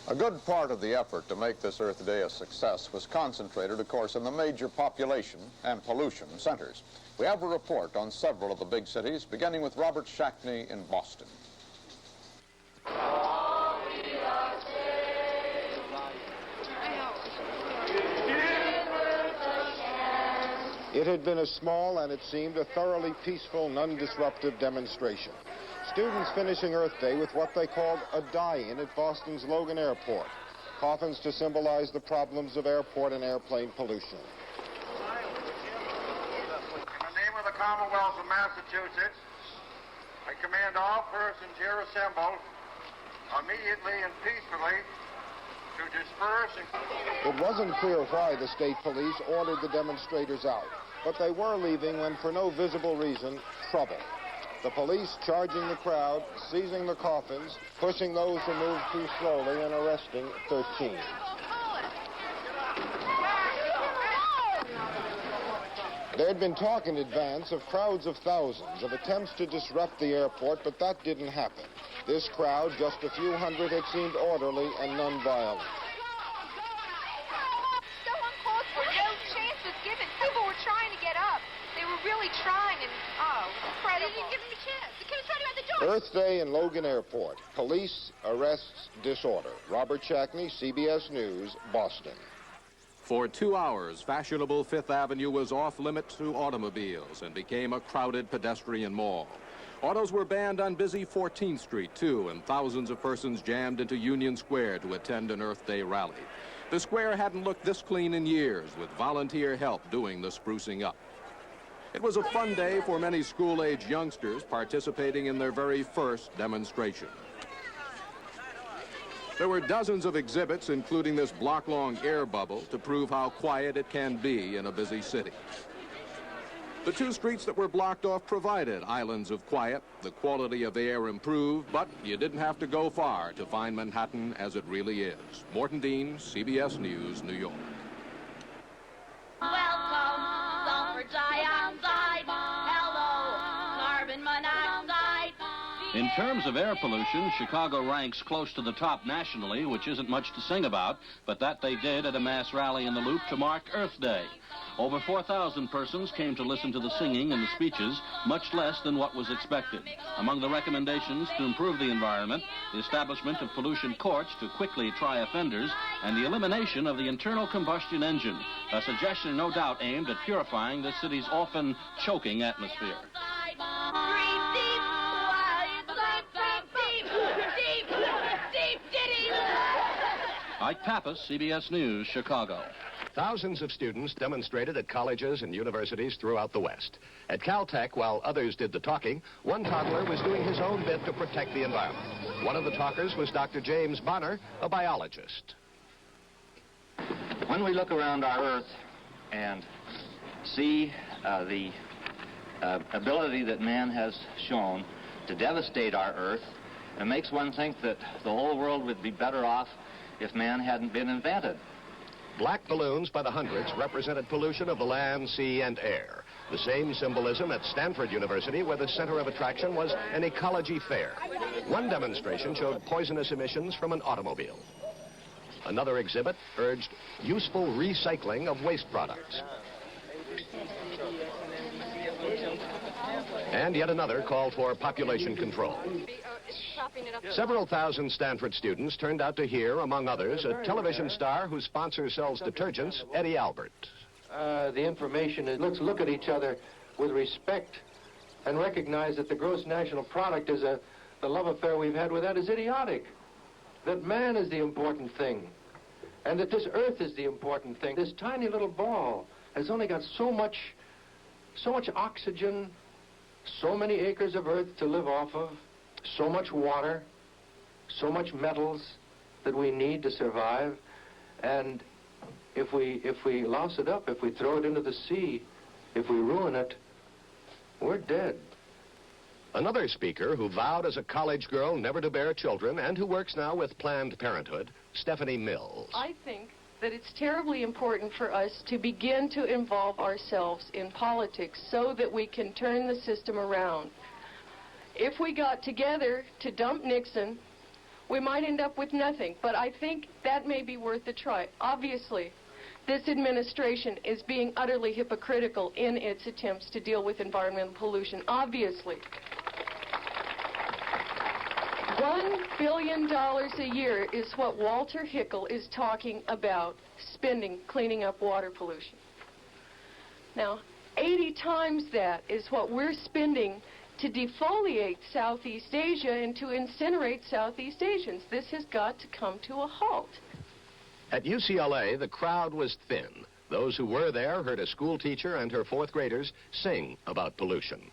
A good part of the effort to make this Earth Day a success was concentrated, of course, in the major population and pollution centers. We have a report on several of the big cities, beginning with Robert Shackney in Boston. It had been a small and it seemed a thoroughly peaceful, non-disruptive demonstration. Students finishing Earth Day with what they called a die-in at Boston's Logan Airport. Coffins to symbolize the problems of airport and airplane pollution. In the name of the Commonwealth of Massachusetts, I command all persons here assembled immediately and peacefully to disperse. It wasn't clear why the state police ordered the demonstrators out, but they were leaving when, for no visible reason, trouble. The police charging the crowd, seizing the coffins, pushing those who moved too slowly, and arresting 13. There had been talk in advance of crowds of thousands, of attempts to disrupt the airport, but that didn't happen. This crowd, just a few hundred, had seemed orderly and non-violent. So uncalled for, no chance was given. People were trying to get up. They were really trying, and they didn't give them a chance. The kid was right about the door. Earth Day in Logan Airport. Police arrests disorder. Robert Shackney, CBS News, Boston. For 2 hours, fashionable Fifth Avenue was off-limits to automobiles and became a crowded pedestrian mall. Autos were banned on busy 14th Street, too, and thousands of persons jammed into Union Square to attend an Earth Day rally. The square hadn't looked this clean in years, with volunteer help doing the sprucing up. It was a fun day for many school-age youngsters participating in their very first demonstration. There were dozens of exhibits, including this block-long air bubble, to prove how quiet it can be in a busy city. The 2 streets that were blocked off provided islands of quiet. The quality of the air improved, but you didn't have to go far to find Manhattan as it really is. Morton Dean, CBS News, New York. Welcome, sulfur dioxide. Hello, carbon monoxide. In terms of air pollution, Chicago ranks close to the top nationally, which isn't much to sing about, but that they did at a mass rally in the Loop to mark Earth Day. Over 4,000 persons came to listen to the singing and the speeches, much less than what was expected. Among the recommendations to improve the environment, the establishment of pollution courts to quickly try offenders, and the elimination of the internal combustion engine, a suggestion no doubt aimed at purifying the city's often choking atmosphere. Ike Pappas, CBS News, Chicago. Thousands of students demonstrated at colleges and universities throughout the West. At Caltech, while others did the talking, one toddler was doing his own bit to protect the environment. One of the talkers was Dr. James Bonner, a biologist. When we look around our Earth and see the ability that man has shown to devastate our Earth, it makes one think that the whole world would be better off if man hadn't been invented. Black balloons by the hundreds represented pollution of the land, sea, and air. The same symbolism at Stanford University, where the center of attraction was an ecology fair. One demonstration showed poisonous emissions from an automobile. Another exhibit urged useful recycling of waste products. And yet another called for population control. Several thousand Stanford students turned out to hear, among others, a television star whose sponsor sells detergents, Eddie Albert. The information is, let's look at each other with respect and recognize that the gross national product is the love affair we've had with that is idiotic. That man is the important thing, and that this Earth is the important thing. This tiny little ball has only got so much oxygen, so many acres of earth to live off of, so much water, so much metals that we need to survive. And if we louse it up, if we throw it into the sea, if we ruin it, we're dead. Another speaker who vowed as a college girl never to bear children and who works now with Planned Parenthood, Stephanie Mills. I think that it's terribly important for us to begin to involve ourselves in politics so that we can turn the system around. If we got together to dump Nixon, we might end up with nothing, but I think that may be worth a try. Obviously, this administration is being utterly hypocritical in its attempts to deal with environmental pollution. Obviously. $1 billion a year is what Walter Hickel is talking about spending cleaning up water pollution. Now, 80 times that is what we're spending to defoliate Southeast Asia and to incinerate Southeast Asians. This has got to come to a halt. At UCLA, the crowd was thin. Those who were there heard a school teacher and her fourth graders sing about pollution.